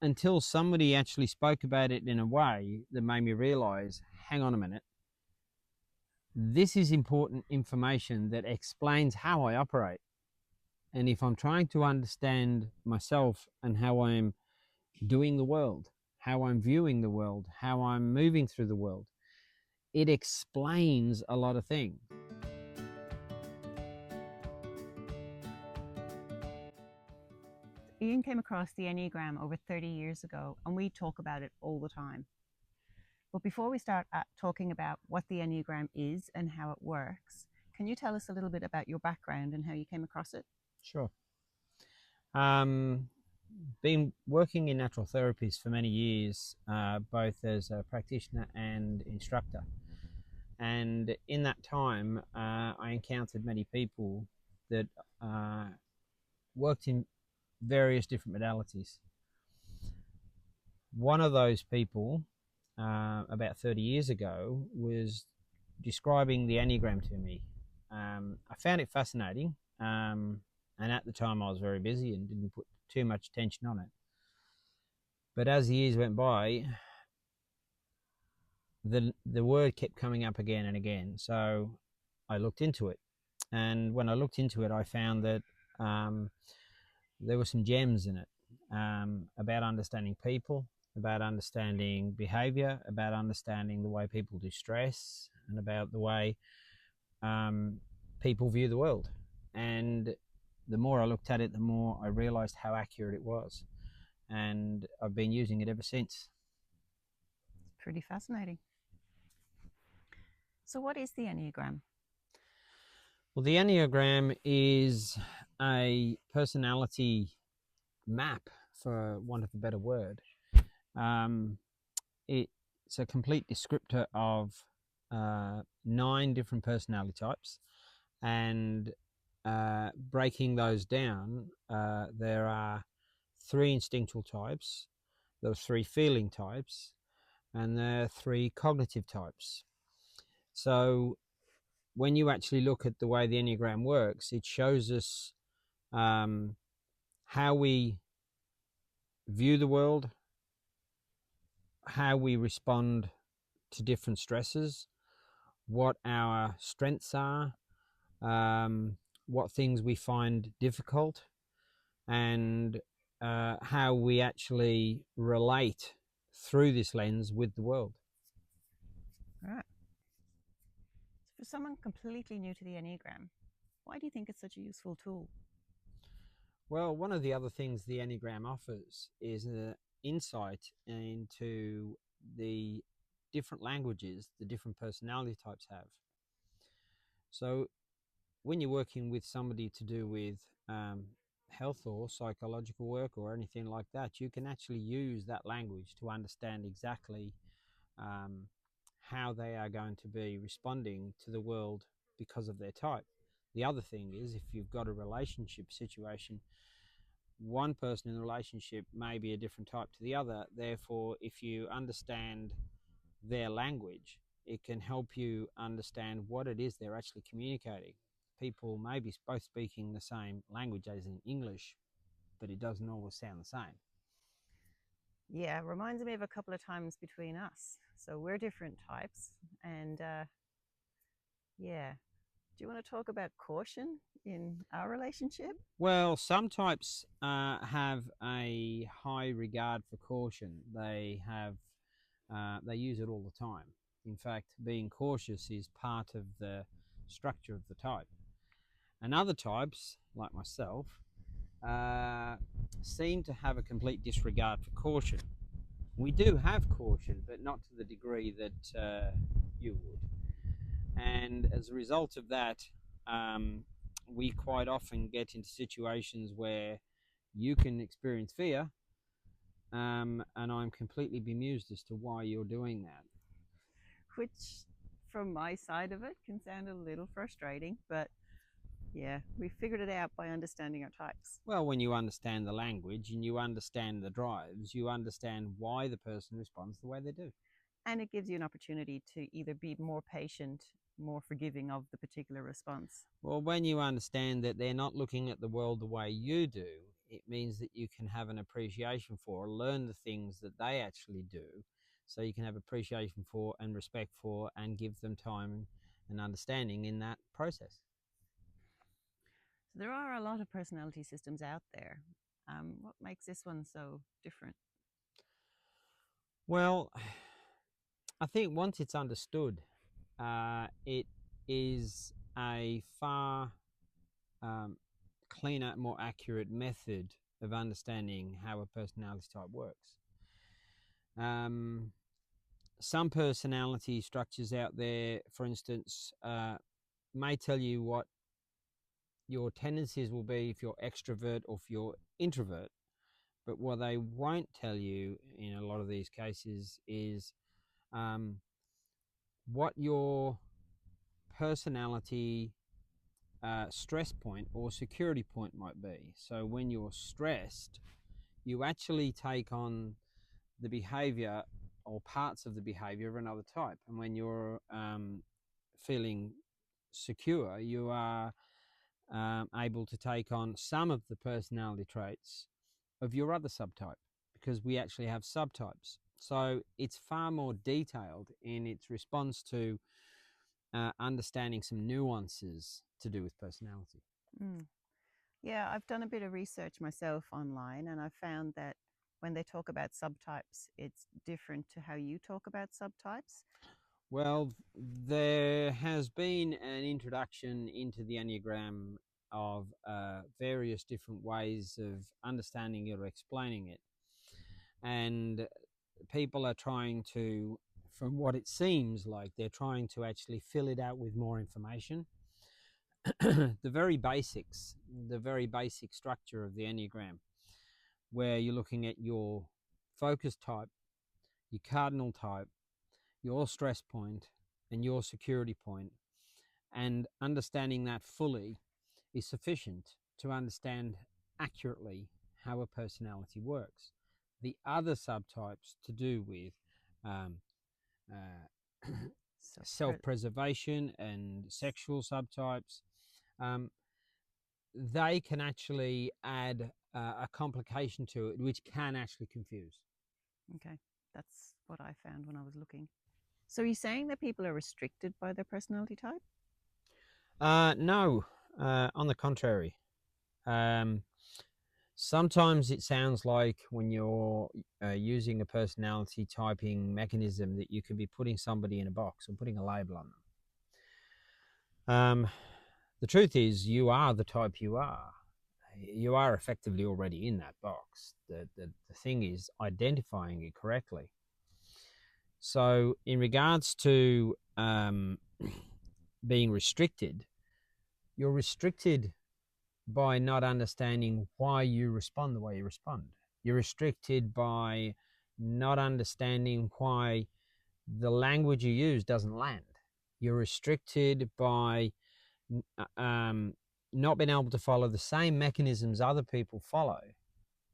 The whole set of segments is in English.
until somebody actually spoke about it in a way that made me realize, hang on a minute, this is important information that explains how I operate. And if I'm trying to understand myself and how I'm doing the world, how I'm viewing the world, how I'm moving through the world, it explains a lot of things. Ian came across the Enneagram over 30 years ago, and we talk about it all the time. But before we start talking about what the Enneagram is and how it works, can you tell us a little bit about your background and how you came across it? Sure. Been working in natural therapies for many years, both as a practitioner and instructor. And in that time, I encountered many people that worked in various different modalities. One of those people, about 30 years ago, was describing the Enneagram to me. I found it fascinating, and at the time I was very busy and didn't put too much attention on it. But as the years went by, the word kept coming up again and again. So I looked into it, and when I looked into it, I found that there were some gems in it, about understanding people, about understanding behavior, about understanding the way people do stress, and about the way people view the world. And the more I looked at it, the more I realized how accurate it was. And I've been using it ever since. It's pretty fascinating. So, what is the Enneagram? Well, the Enneagram is a personality map, for want of a better word. It's a complete descriptor of 9 different personality types, and breaking those down, there are 3 instinctual types, there are 3 feeling types, and there are 3 cognitive types. So when you actually look at the way the Enneagram works, it shows us how we view the world, how we respond to different stresses, what our strengths are, what things we find difficult, and how we actually relate through this lens with the world. All right. For someone completely new to the Enneagram, why do you think it's such a useful tool? Well, one of the other things the Enneagram offers is an insight into the different languages the different personality types have. So when you're working with somebody to do with health or psychological work or anything like that, you can actually use that language to understand exactly how they are going to be responding to the world because of their type. The other thing is, if you've got a relationship situation, one person in the relationship may be a different type to the other. Therefore, if you understand their language, it can help you understand what it is they're actually communicating. People may be both speaking the same language, as in English, but it doesn't always sound the same. Yeah, reminds me of a couple of times between us. So, we're different types. And yeah, do you want to talk about caution in our relationship? Well, some types have a high regard for caution. They use it all the time. In fact, being cautious is part of the structure of the type. And other types, like myself, seem to have a complete disregard for caution. We do have caution, but not to the degree that you would. And as a result of that, we quite often get into situations where you can experience fear, and I'm completely bemused as to why you're doing that. Which, from my side of it, can sound a little frustrating, but yeah, we figured it out by understanding our types. Well, when you understand the language and you understand the drives, you understand why the person responds the way they do. And it gives you an opportunity to either be more patient, more forgiving of the particular response. Well, when you understand that they're not looking at the world the way you do, it means that you can have an appreciation for, or learn the things that they actually do, so you can have appreciation for and respect for and give them time and understanding in that process. So there are a lot of personality systems out there. What makes this one so different? Well, I think once it's understood, it is a far cleaner, more accurate method of understanding how a personality type works. Some personality structures out there, for instance, may tell you what your tendencies will be if you're extrovert or if you're introvert. But what they won't tell you in a lot of these cases is what your personality stress point or security point might be. So when you're stressed, you actually take on the behavior or parts of the behavior of another type. And when you're feeling secure, you are able to take on some of the personality traits of your other subtype, because we actually have subtypes. So it's far more detailed in its response to understanding some nuances to do with personality. Mm. Yeah, I've done a bit of research myself online, and I've found that when they talk about subtypes, it's different to how you talk about subtypes. Well, there has been an introduction into the Enneagram of various different ways of understanding it or explaining it. And people are trying to, from what it seems like, they're trying to actually fill it out with more information. The very basics, the very basic structure of the Enneagram, where you're looking at your focus type, your cardinal type, your stress point, and your security point, and understanding that fully is sufficient to understand accurately how a personality works. The other subtypes to do with um, uh, So, self-preservation and sexual subtypes, um, they can actually add a complication to it, which can actually confuse. okay, that's what I found when I was looking. So, are you saying that people are restricted by their personality type? No, on the contrary. Um, Sometimes it sounds like when you're using a personality typing mechanism that you could be putting somebody in a box or putting a label on them. The truth is, you are the type you are. You are effectively already in that box. The thing is identifying it correctly. So, in regards to being restricted, you're restricted by not understanding why you respond the way you respond. You're restricted by not understanding why the language you use doesn't land. You're restricted by um, not being able to follow the same mechanisms other people follow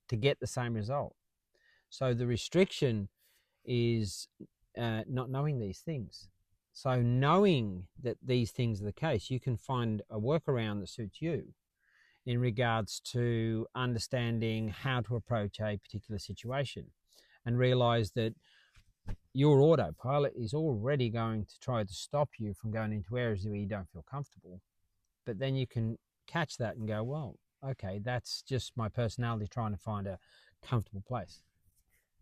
to get the same result. So the restriction is not knowing these things. So knowing that these things are the case, you can find a workaround that suits you in regards to understanding how to approach a particular situation, and realize that your autopilot is already going to try to stop you from going into areas where you don't feel comfortable. But then you can catch that and go, well, okay, that's just my personality trying to find a comfortable place.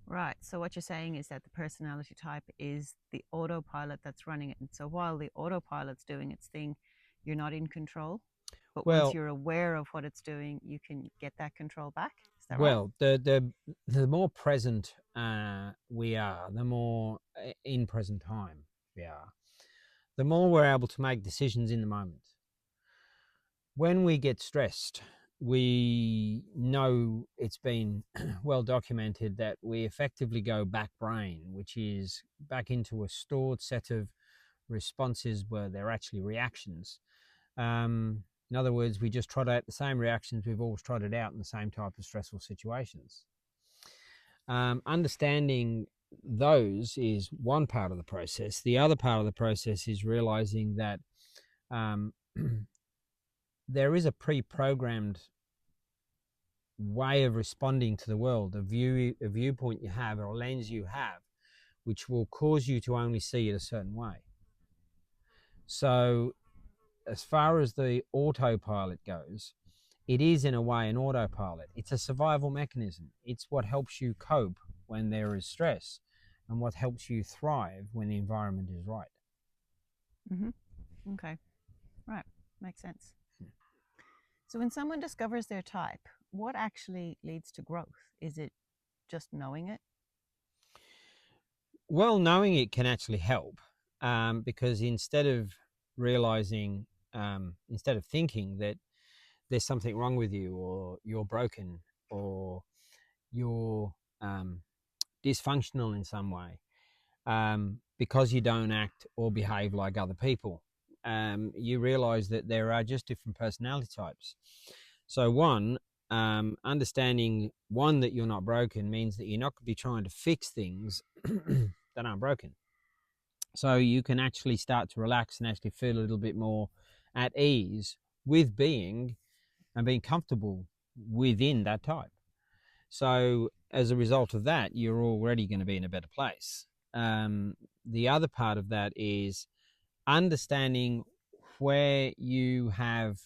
Right. So, what you're saying is that the personality type is the autopilot that's running it. And so, while the autopilot's doing its thing, you're not in control. But once Well, you're aware of what it's doing, you can get that control back. Is that right? well, the more present we are, the more in present time we are, the more we're able to make decisions in the moment. When we get stressed, we know it's been well documented that we effectively go back brain, which is back into a stored set of responses where they're actually reactions. In other words, we just trot out the same reactions we've always trotted out in the same type of stressful situations. Understanding those is one part of the process. The other part of the process is realizing that um, there is a pre-programmed way of responding to the world, a viewpoint you have, or a lens you have, which will cause you to only see it a certain way. So as far as the autopilot goes, it is in a way an autopilot. It's a survival mechanism. It's what helps you cope when there is stress, and what helps you thrive when the environment is right. Mm-hmm. Okay. Right. Makes sense. So when someone discovers their type, what actually leads to growth? Is it just knowing it? Well, knowing it can actually help, because instead of instead of thinking that there's something wrong with you, or you're broken, or you're dysfunctional in some way, because you don't act or behave like other people, you realize that there are just different personality types. So understanding that you're not broken means that you're not going to be trying to fix things that aren't broken. So you can actually start to relax and actually feel a little bit more at ease with being comfortable within that type. So as a result of that, you're already going to be in a better place. The other part of that is understanding where you have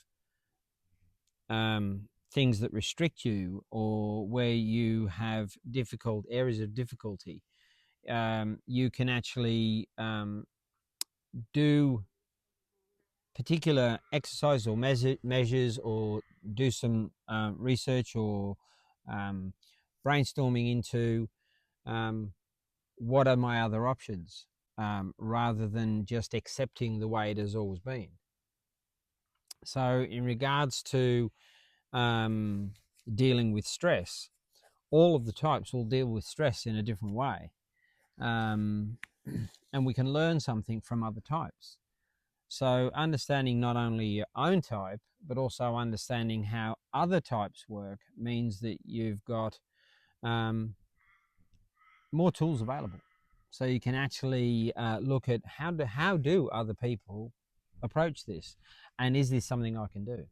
things that restrict you, or where you have difficult areas of difficulty. You can actually do particular exercise or measures, or do some research, or brainstorming into what are my other options, rather than just accepting the way it has always been. So in regards to dealing with stress, all of the types will deal with stress in a different way, and we can learn something from other types. So understanding not only your own type, but also understanding how other types work, means that you've got more tools available. So you can actually look at how do other people approach this, and is this something I can do?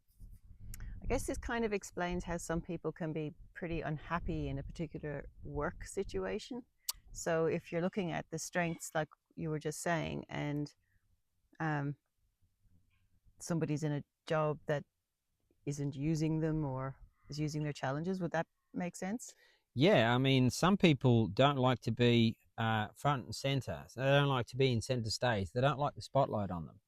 I guess this kind of explains how some people can be pretty unhappy in a particular work situation. So if you're looking at the strengths, like you were just saying, and um, somebody's in a job that isn't using them or is using their challenges, would that make sense? Yeah, I mean, some people don't like to be front and center. So they don't like to be in center stage. They don't like the spotlight on them.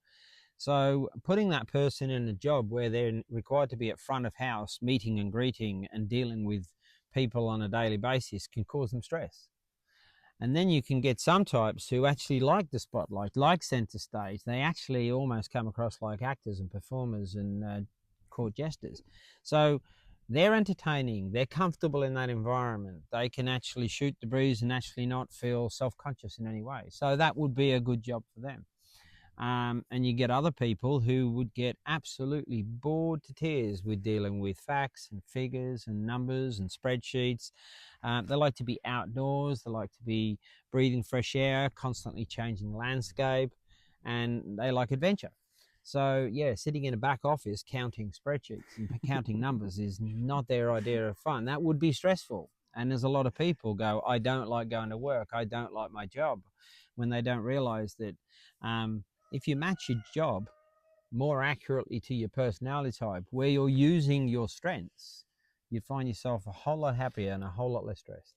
So putting that person in a job where they're required to be at front of house, meeting and greeting and dealing with people on a daily basis, can cause them stress. And then you can get some types who actually like the spotlight, like center stage. They actually almost come across like actors and performers and court jesters. So they're entertaining, they're comfortable in that environment. They can actually shoot the breeze and actually not feel self-conscious in any way. So that would be a good job for them. And you get other people who would get absolutely bored to tears with dealing with facts and figures and numbers and spreadsheets. They like to be outdoors. They like to be breathing fresh air, constantly changing landscape, and they like adventure. So yeah, sitting in a back office counting spreadsheets and counting numbers is not their idea of fun. That would be stressful. And there's a lot of people go, I don't like going to work. I don't like my job, when they don't realize that if you match your job more accurately to your personality type, where you're using your strengths, you'd find yourself a whole lot happier and a whole lot less stressed.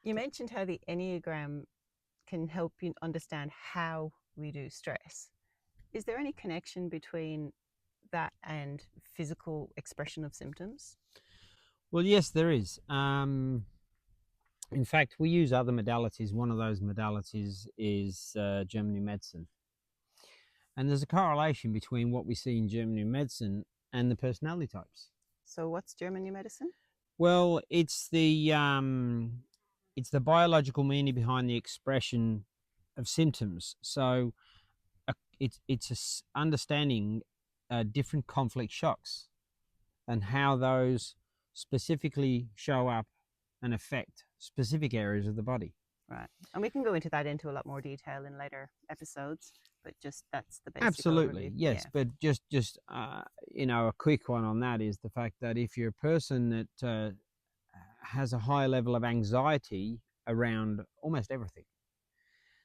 You mentioned how the Enneagram can help you understand how we do stress. Is there any connection between that and physical expression of symptoms? Well, yes, there is. In fact, we use other modalities. One of those modalities is German medicine. And there's a correlation between what we see in German medicine and the personality types. So, what's German New Medicine? Well, it's the biological meaning behind the expression of symptoms. So it's understanding different conflict shocks and how those specifically show up and affect specific areas of the body. Right. And we can go into that into a lot more detail in later episodes. but just that's the basic overview. Absolutely, yes. Yeah. But just a quick one on that is the fact that if you're a person that has a high level of anxiety around almost everything,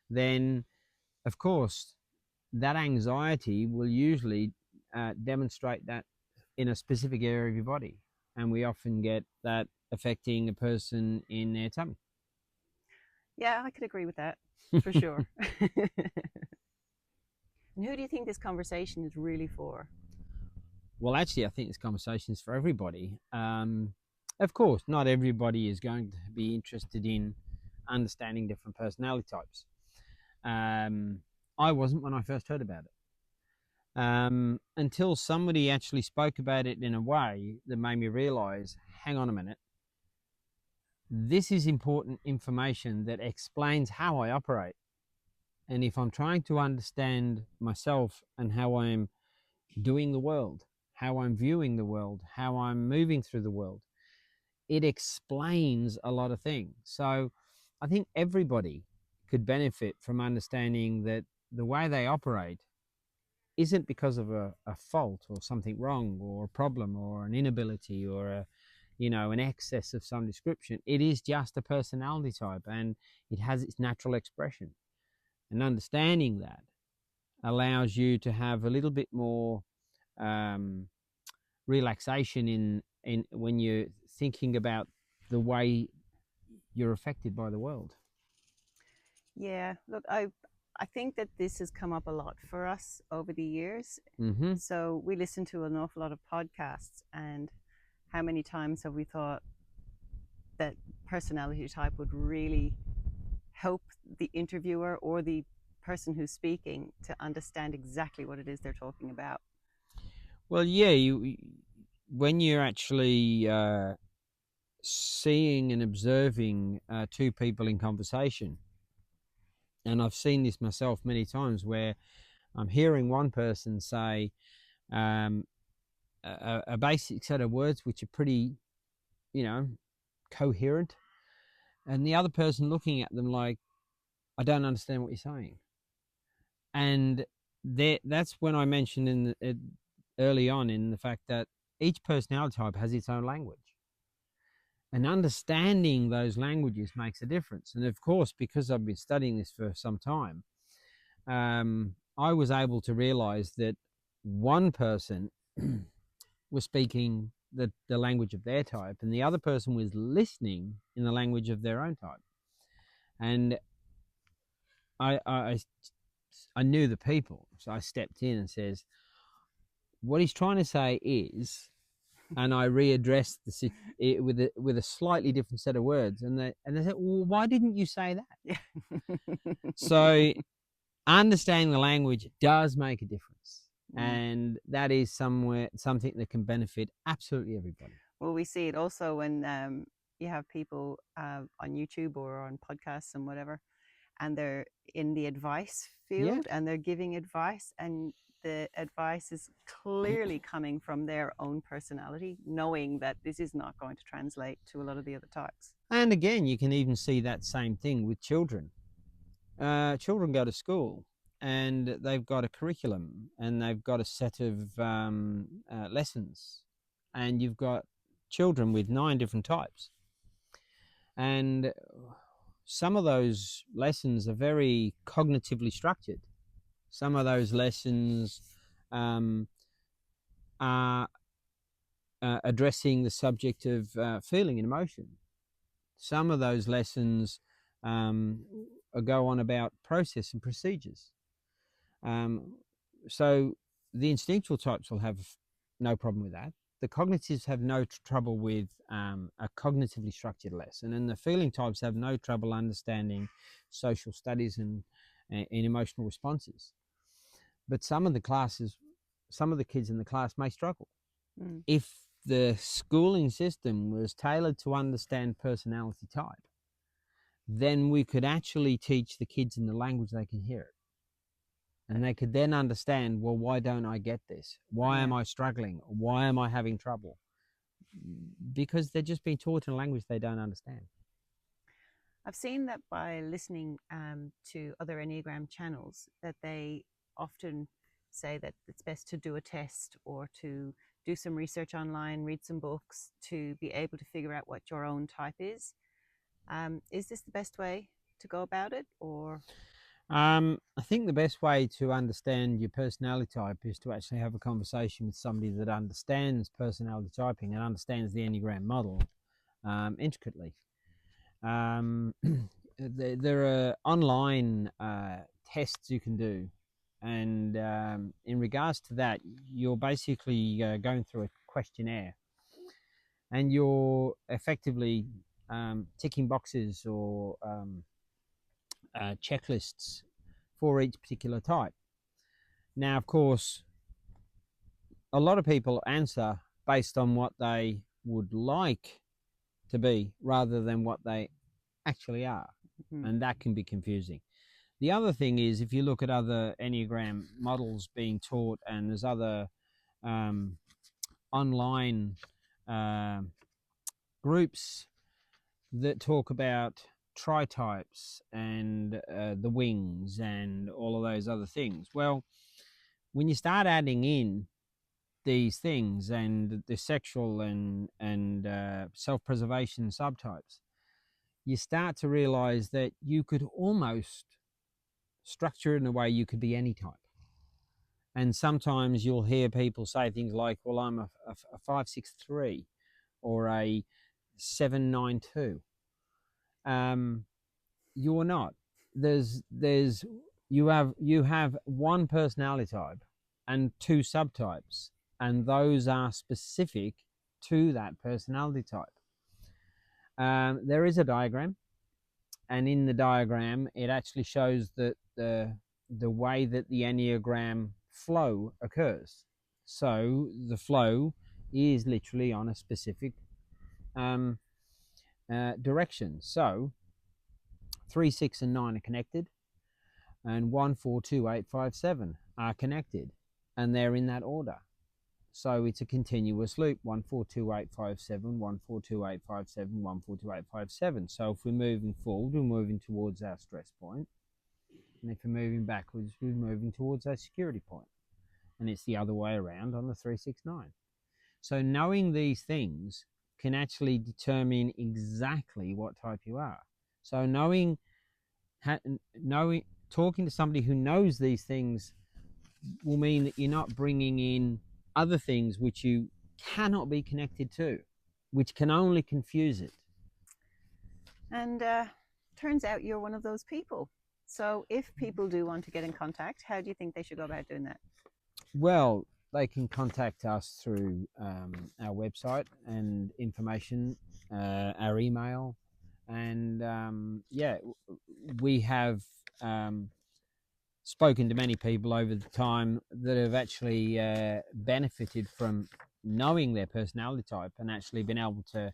then of course that anxiety will usually demonstrate that in a specific area of your body, and we often get that affecting a person in their tummy. Yeah, I could agree with that for sure. And who do you think this conversation is really for? Well, actually, I think this conversation is for everybody. Of course, not everybody is going to be interested in understanding different personality types. I wasn't when I first heard about it. Until somebody actually spoke about it in a way that made me realize, hang on a minute, this is important information that explains how I operate. And if I'm trying to understand myself and how I'm doing the world, how I'm viewing the world, how I'm moving through the world, it explains a lot of things. So I think everybody could benefit from understanding that the way they operate isn't because of a fault or something wrong or a problem or an inability or an excess of some description. It is just a personality type, and it has its natural expression. And understanding that allows you to have a little bit more um, relaxation in when you're thinking about the way you're affected by the world. Yeah, look, I think that this has come up a lot for us over the years. Mm-hmm. So we listen to an awful lot of podcasts, and how many times have we thought that personality type would really help the interviewer or the person who's speaking to understand exactly what it is they're talking about? Well, yeah, when you're actually seeing and observing two people in conversation, and I've seen this myself many times, where I'm hearing one person say um, a basic set of words which are pretty, coherent, and the other person looking at them like, I don't understand what you're saying. And that's when I mentioned early on in the fact that each personality type has its own language. And understanding those languages makes a difference. And of course, because I've been studying this for some time, I was able to realize that one person was speaking the language of their type, and the other person was listening in the language of their own type. And I knew the people, so I stepped in and says, what he's trying to say is, and I readdressed it with a slightly different set of words, and they said, well, why didn't you say that? Yeah. So understanding the language does make a difference, and that is something that can benefit absolutely everybody. Well, we see it also when you have people on YouTube or on podcasts and whatever, and they're in the advice field, Yeah. and they're giving advice, and the advice is clearly coming from their own personality, knowing that this is not going to translate to a lot of the other types. And again, you can even see that same thing with children. Children go to school, and they've got a curriculum, and they've got a set of lessons, and you've got children with 9 different types, and some of those lessons are very cognitively structured. Some of those lessons are addressing the subject of feeling and emotion. Some of those lessons go on about process and procedures. So the instinctual types will have no problem with that. The cognitives have no trouble with a cognitively structured lesson, and the feeling types have no trouble understanding social studies and emotional responses. But some of the kids in the class may struggle. If the schooling system was tailored to understand personality type, then we could actually teach the kids in the language they can hear it. And they could then understand, well, why don't I get this? Why am I struggling? Why am I having trouble? Because they're just being taught in a language they don't understand. I've seen that by listening to other Enneagram channels, that they often say that it's best to do a test or to do some research online, read some books to be able to figure out what your own type is. Is this the best way to go about it, or? I think the best way to understand your personality type is to actually have a conversation with somebody that understands personality typing and understands the Enneagram model intricately. There are online tests you can do, and in regards to that, you're basically going through a questionnaire, and you're effectively ticking boxes or checklists for each particular type. Now, of course, a lot of people answer based on what they would like to be rather than what they actually are. Mhm. And that can be confusing. The other thing is, if you look at other Enneagram models being taught, and there's other online groups that talk about tri-types and the wings and all of those other things. Well, when you start adding in these things and the sexual and self-preservation subtypes, you start to realize that you could almost structure it in a way you could be any type. And sometimes you'll hear people say things like, well, I'm a 563 or a 792. You're not. You have one personality type and two subtypes, and those are specific to that personality type. There is a diagram, and in the diagram, it actually shows that the way that the Enneagram flow occurs. So the flow is literally on a specific direction. So 3, 6, and 9 are connected, and 1, 4, 2, 8, 5, 7 are connected, and they're in that order. So it's a continuous loop: 1, 4, 2, 8, 5, 7, 1, 4, 2, 8, 5, 7, 1, 4, 2, 8, 5, 7. So if we're moving forward, we're moving towards our stress point. And if we're moving backwards, we're moving towards our security point. And it's the other way around on the 3, 6, 9. So knowing these things can actually determine exactly what type you are. So talking to somebody who knows these things will mean that you're not bringing in other things which you cannot be connected to, which can only confuse it. And turns out you're one of those people. So if people do want to get in contact, how do you think they should go about doing that? Well, they can contact us through our website and information, our email, and we have spoken to many people over the time that have actually benefited from knowing their personality type and actually been able to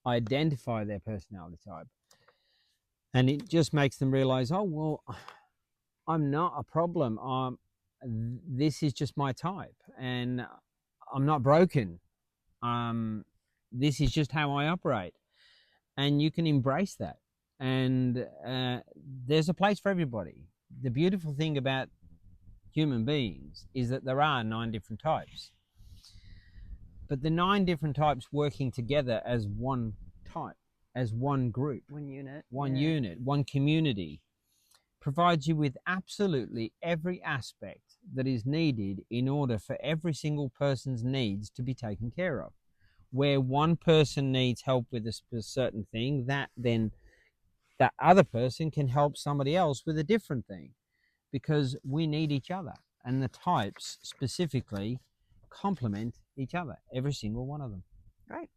identify their personality type. And it just makes them realize, oh, well, I'm not a problem. This is just my type, and I'm not broken. This is just how I operate. And you can embrace that. And there's a place for everybody. The beautiful thing about human beings is that there are 9 different types. But the 9 different types working together as one type, as one group, One unit. unit, one community, provides you with absolutely every aspect that is needed in order for every single person's needs to be taken care of. Where one person needs help with a certain thing, that other person can help somebody else with a different thing, because we need each other, and the types specifically complement each other, every single one of them. Right.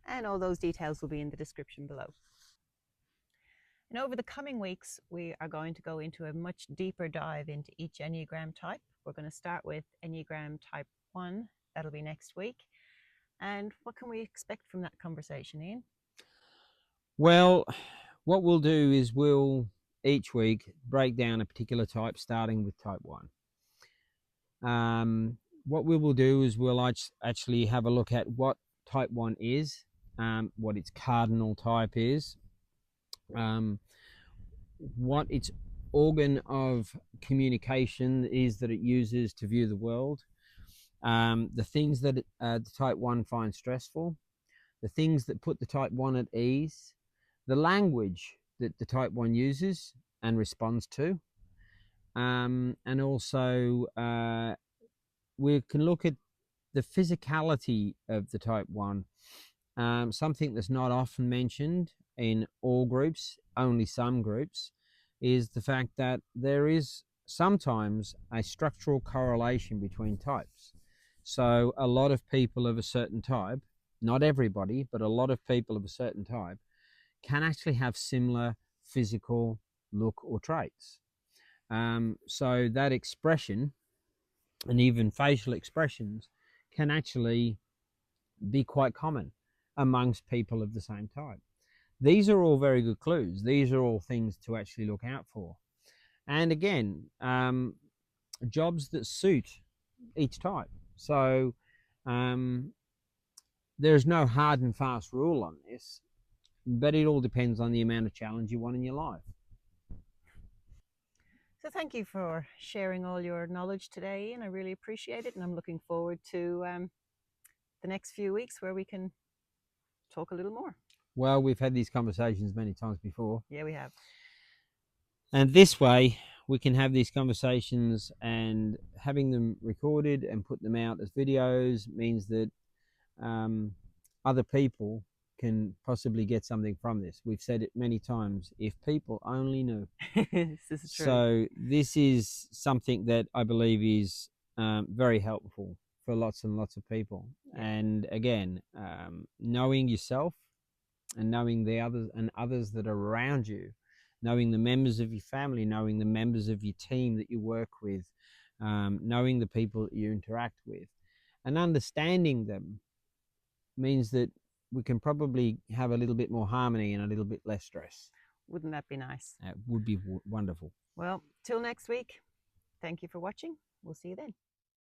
And all those details will be in the description below. And over the coming weeks, we are going to go into a much deeper dive into each Enneagram type. We're going to start with Enneagram type 1. That'll be next week. And what can we expect from that conversation, Ian? Well, what we'll do is we'll each week break down a particular type, starting with type 1. What we will do is we'll actually have a look at what type 1 is, what its cardinal type is, what its organ of communication is that it uses to view the world, the things that the type 1 finds stressful, the things that put the type 1 at ease, the language that the type 1 uses and responds to, and also we can look at the physicality of the type 1. Something that's not often mentioned in all groups, only some groups, is the fact that there is sometimes a structural correlation between types. So a lot of people of a certain type, not everybody, but a lot of people of a certain type, can actually have similar physical look or traits. So that expression and even facial expressions can actually be quite common amongst people of the same type. These are all very good clues. These are all things to actually look out for. And again, jobs that suit each type. So there's no hard and fast rule on this, but it all depends on the amount of challenge you want in your life. So thank you for sharing all your knowledge today, and I really appreciate it. And I'm looking forward to the next few weeks where we can talk a little more. Well, we've had these conversations many times before. Yeah, we have. And this way, we can have these conversations, and having them recorded and put them out as videos means that other people can possibly get something from this. We've said it many times, if people only knew. This is true. So this is something that I believe is very helpful for lots and lots of people. Yeah. And again, knowing yourself and knowing the others and others that are around you, knowing the members of your family, knowing the members of your team that you work with, knowing the people that you interact with, and understanding them means that we can probably have a little bit more harmony and a little bit less stress. Wouldn't that be nice? It would be wonderful. Well, till next week. Thank you for watching. We'll see you then.